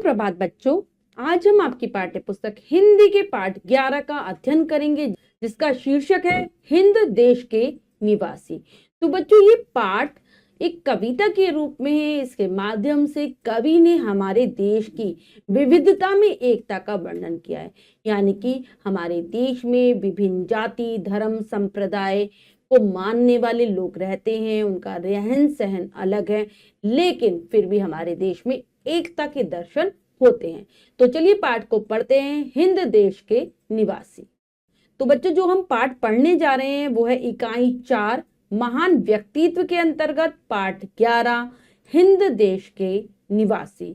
सुप्रभात बच्चों। आज हम आपकी पाठ्य पुस्तक हिंदी के पाठ 11 का अध्ययन करेंगे, जिसका शीर्षक है हिंद देश के निवासी। तो बच्चों, ये पाठ एक कविता के रूप में है। इसके माध्यम से कवि ने हमारे देश की विविधता में एकता का वर्णन किया है। यानी कि हमारे देश में विभिन्न जाति, धर्म, संप्रदाय को मानने वाले लोग रहते हैं, उनका रहन सहन अलग है, लेकिन फिर भी हमारे देश में एकता के दर्शन होते हैं। तो चलिए पाठ को पढ़ते हैं, हिंद देश के निवासी। तो बच्चों, जो हम पाठ पढ़ने जा रहे हैं वो है इकाई 4 महान व्यक्तित्व के अंतर्गत पाठ 11 हिंद देश के निवासी।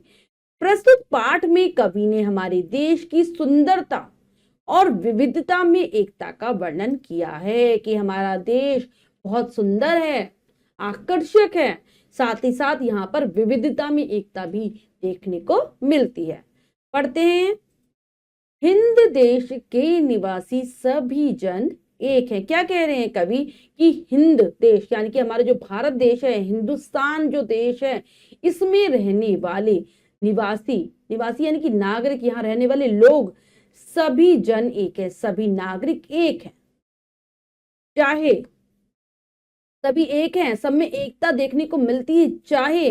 प्रस्तुत पाठ में कवि ने हमारे देश की सुंदरता और विविधता में एकता का वर्णन किया है कि हमारा देश बहुत सुंदर है, आकर्षक है, साथ ही साथ यहाँ पर विविधता में एकता भी देखने को मिलती है। पढ़ते हैं। हिंद देश के निवासी सभी जन एक है। क्या कह रहे हैं कवि कि हिंद देश यानी कि हमारा जो भारत देश है, हिंदुस्तान जो देश है, इसमें रहने वाले निवासी यानी कि नागरिक, यहाँ रहने वाले लोग सभी जन एक है, सभी नागरिक एक है। चाहे सभी एक हैं, सब में एकता देखने को मिलती है, चाहे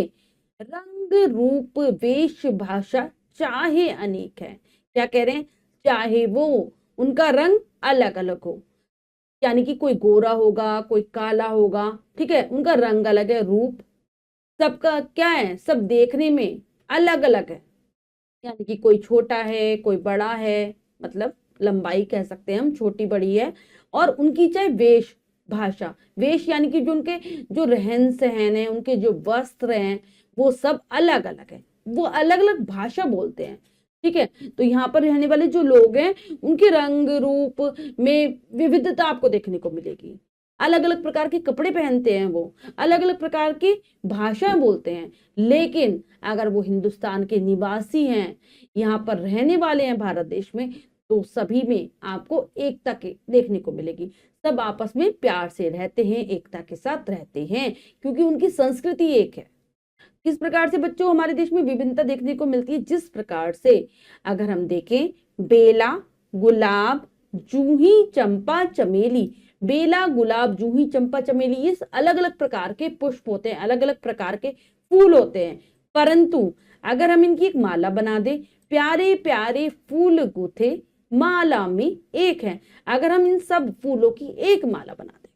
रंग रूप वेश भाषा चाहे अनेक है। क्या कह रहे हैं? चाहे वो उनका रंग अलग अलग हो, यानी कि कोई गोरा होगा, कोई काला होगा, ठीक है, उनका रंग अलग है, रूप सबका क्या है, सब देखने में अलग अलग है। यानी कि कोई छोटा है, कोई बड़ा है, मतलब लंबाई कह सकते हैं हम, छोटी बड़ी है। और उनकी चाहे वेश भाषा, वेश यानी कि जो उनके जो रहन सहन है, उनके जो वस्त्र हैं, वो सब अलग अलग है, वो अलग अलग भाषा बोलते हैं, ठीक है। तो यहाँ पर रहने वाले जो लोग हैं, उनके रंग रूप में विविधता आपको देखने को मिलेगी। अलग अलग प्रकार के कपड़े पहनते हैं, वो अलग अलग प्रकार की भाषाएं बोलते हैं, लेकिन अगर वो हिंदुस्तान के निवासी हैं, यहाँ पर रहने वाले हैं भारत देश में, तो सभी में आपको एकता के देखने को मिलेगी। सब आपस में प्यार से रहते हैं, एकता के साथ रहते हैं, क्योंकि उनकी संस्कृति एक है। किस प्रकार से बच्चों हमारे देश में विभिन्नता देखने को मिलती है? जिस प्रकार से अगर हम देखें, बेला, गुलाब, जूही, चंपा, चमेली, बेला, गुलाब, जूही, चंपा, चमेली, ये अलग अलग प्रकार के पुष्प होते हैं, अलग अलग प्रकार के फूल होते हैं, परंतु अगर हम इनकी एक माला बना दे, प्यारे प्यारे फूल गूथे माला में एक है। अगर हम इन सब फूलों की एक माला बना दें,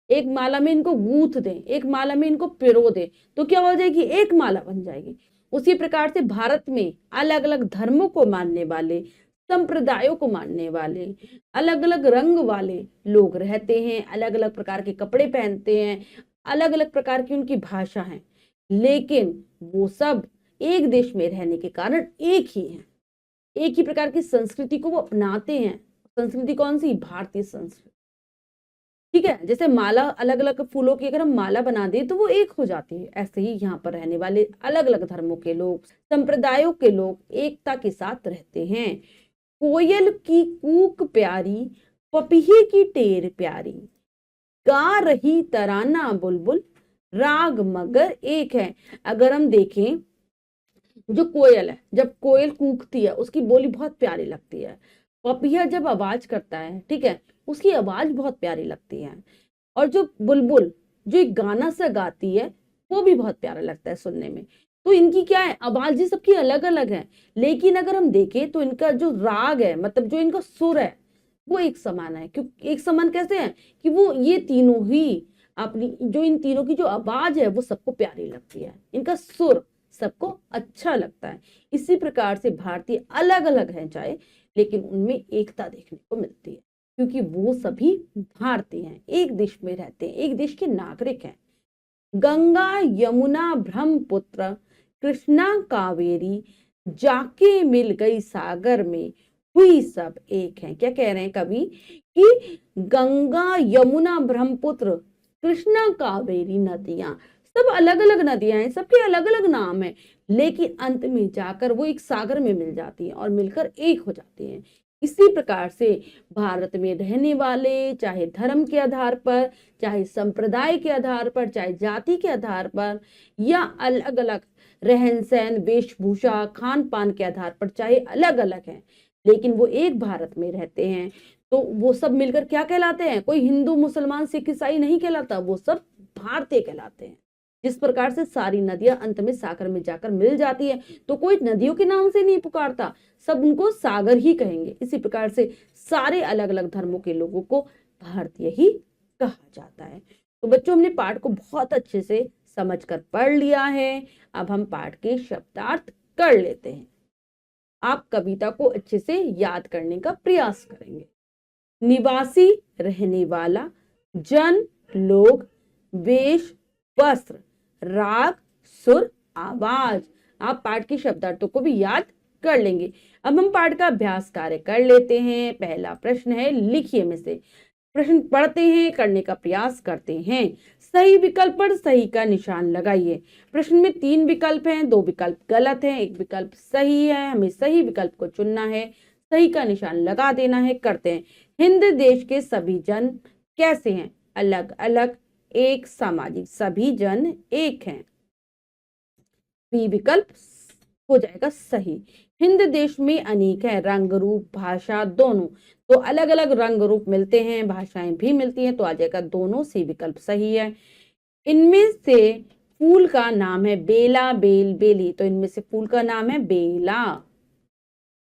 एक माला में इनको गूंथ दें, एक माला में इनको पिरो दें, तो क्या हो जाएगी? एक माला बन जाएगी। उसी प्रकार से भारत में अलग अलग धर्मों को मानने वाले, संप्रदायों को मानने वाले, अलग अलग रंग वाले लोग रहते हैं, अलग अलग प्रकार के कपड़े पहनते हैं, अलग अलग प्रकार की उनकी भाषा है, लेकिन वो सब एक देश में रहने के कारण एक ही है, एक ही प्रकार की संस्कृति को वो अपनाते हैं। संस्कृति कौन सी? भारतीय संस्कृति, ठीक है। जैसे माला, अलग अलग फूलों की अगर हम माला बना दें तो वो एक हो जाती है, ऐसे ही यहाँ पर रहने वाले अलग अलग धर्मों के लोग, संप्रदायों के लोग एकता के साथ रहते हैं। कोयल की कूक प्यारी, पपीहे की टेर प्यारी, गा रही तराना बुलबुल, राग मगर एक है। अगर हम देखें, जो कोयल है, जब कोयल कूकती है उसकी बोली बहुत प्यारी लगती है। पपीहा जब आवाज करता है, ठीक है, उसकी आवाज बहुत प्यारी लगती है। और जो बुलबुल जो एक गाना सा गाती है, वो भी बहुत प्यारा लगता है सुनने में। तो इनकी क्या है, आवाज सबकी अलग अलग है, लेकिन अगर हम देखें तो इनका जो राग है, मतलब जो इनका सुर है, वो एक समान है। क्योंकि एक समान कैसे है कि वो ये तीनों ही अपनी, जो इन तीनों की जो आवाज है वो सबको प्यारी लगती है, इनका सुर सबको अच्छा लगता है। इसी प्रकार से भारतीय अलग अलग हैं चाहे, लेकिन उनमें एकता देखने को मिलती है, क्योंकि वो सभी भारतीय हैं, एक देश में रहते हैं, एक देश के नागरिक हैं। गंगा यमुना ब्रह्मपुत्र कृष्णा कावेरी, जाके मिल गई सागर में, हुई सब एक है। क्या कह रहे हैं कवि कि गंगा यमुना ब्रह्मपुत्र कृष्णा कावेरी नदियां सब अलग अलग नदियां हैं, सबके अलग अलग नाम है, लेकिन अंत में जाकर वो एक सागर में मिल जाती हैं और मिलकर एक हो जाती हैं। इसी प्रकार से भारत में रहने वाले, चाहे धर्म के आधार पर, चाहे संप्रदाय के आधार पर, चाहे जाति के आधार पर, या अलग अलग रहन सहन, वेशभूषा, खान पान के आधार पर चाहे अलग अलग हैं, लेकिन वो एक भारत में रहते हैं, तो वो सब मिलकर क्या कहलाते हैं? कोई हिंदू, मुसलमान, सिख, ईसाई नहीं कहलाता, वो सब भारतीय कहलाते हैं। जिस प्रकार से सारी नदियां अंत में सागर में जाकर मिल जाती है, तो कोई नदियों के नाम से नहीं पुकारता, सब उनको सागर ही कहेंगे। इसी प्रकार से सारे अलग अलग धर्मों के लोगों को भारतीय ही कहा जाता है। तो बच्चों, हमने पाठ को बहुत अच्छे से समझकर पढ़ लिया है। अब हम पाठ के शब्दार्थ कर लेते हैं। आप कविता को अच्छे से याद करने का प्रयास करेंगे। निवासी रहने वाला, जन लोग, वेश वस्त्र, राग सुर आवाज। आप पाठ के शब्दार्थों को भी याद कर लेंगे। अब हम पाठ का अभ्यास कार्य कर लेते हैं। पहला प्रश्न है, लिखिए में से प्रश्न पढ़ते हैं, करने का प्रयास करते हैं। सही विकल्प पर सही का निशान लगाइए। प्रश्न में 3 विकल्प हैं, 2 विकल्प गलत हैं, 1 विकल्प सही है। हमें सही विकल्प को चुनना है, सही का निशान लगा देना है। करते हैं। हिंद देश के सभी जन कैसे हैं? अलग अलग, एक, सामाजिक। सभी जन एक हैं। बी विकल्प हो जाएगा सही। हिंद देश में अनेक है, रंग रूप भाषा दोनों। तो अलग अलग रंग रूप मिलते हैं, भाषाएं भी मिलती हैं, तो आ जाएगा दोनों। सी विकल्प सही है। इनमें से फूल का नाम है बेला, बेल, बेली। तो इनमें से फूल का नाम है बेला।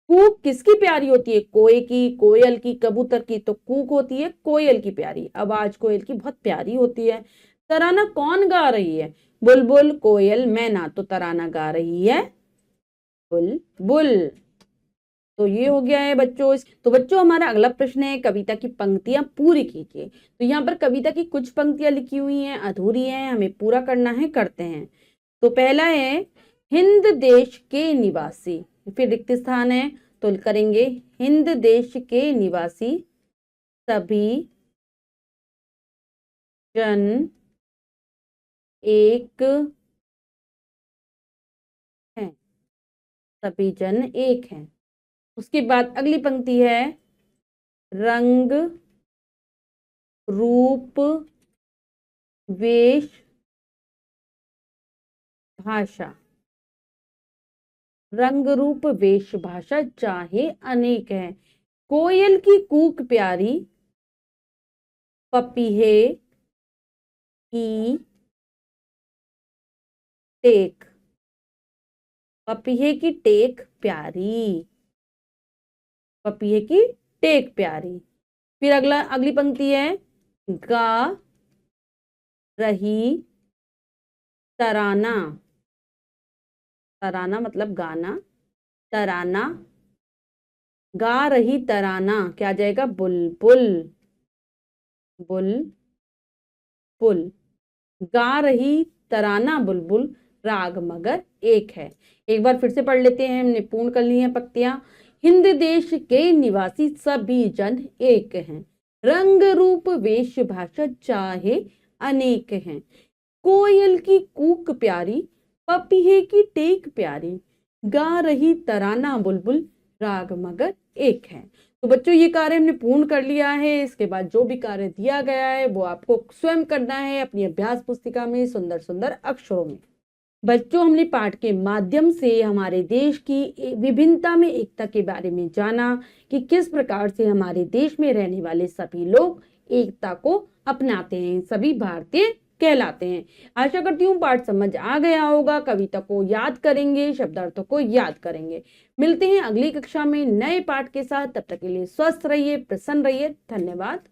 कूक किसकी प्यारी होती है? कोए की, कोयल की, कबूतर की। तो कूक होती है कोयल की प्यारी, आवाज कोयल की बहुत प्यारी होती है। तराना कौन गा रही है? बुलबुल, कोयल, मैना। तो तराना गा रही है बुलबुल। तो ये हो गया है बच्चों। तो बच्चों, हमारा अगला प्रश्न है, कविता की पंक्तियां पूरी कीजिए। तो यहाँ पर कविता की कुछ पंक्तियां लिखी हुई हैं, अधूरी हैं, हमें पूरा करना है। करते हैं। तो पहला है, हिंद देश के निवासी। फिर रिक्त स्थान है, तो करेंगे, हिंद देश के निवासी सभी जन एक हैं। सभी जन एक हैं। उसके बाद अगली पंक्ति है, रंग रूप वेश भाषा। रंग रूप वेश भाषा चाहे अनेक है। कोयल की कूक प्यारी, पपीहे की टेक। पपीहे की टेक प्यारी, पपीहे की टेक प्यारी। फिर अगली पंक्ति है, गा रही तराना। तराना मतलब गाना, तराना, गा रही तराना क्या आ जाएगा? बुलबुल, बुलबुल। गा रही तराना बुलबुल, राग मगर एक है। एक बार फिर से पढ़ लेते हैं, हमने पूर्ण कर ली है पंक्तियां। हिंद देश के निवासी सभी जन एक हैं, रंग रूप वेश भाषा चाहे अनेक हैं। कोयल की कूक प्यारी, पपीहे की टेक प्यारी, गा रही तराना बुलबुल, राग मगर एक है। तो बच्चों, ये कार्य हमने पूर्ण कर लिया है। इसके बाद जो भी कार्य दिया गया है वो आपको स्वयं करना है अपनी अभ्यास पुस्तिका में, सुंदर सुंदर अक्षरों में। बच्चों, हमने पाठ के माध्यम से हमारे देश की विभिन्नता में एकता के बारे में जाना कि किस प्रकार से हमारे देश में रहने वाले सभी लोग एकता को अपनाते हैं, सभी भारतीय कहलाते हैं। आशा करती हूँ पाठ समझ आ गया होगा। कविता को याद करेंगे, शब्दार्थों को याद करेंगे। मिलते हैं अगली कक्षा में नए पाठ के साथ। तब तक के लिए स्वस्थ रहिए, प्रसन्न रहिए। धन्यवाद।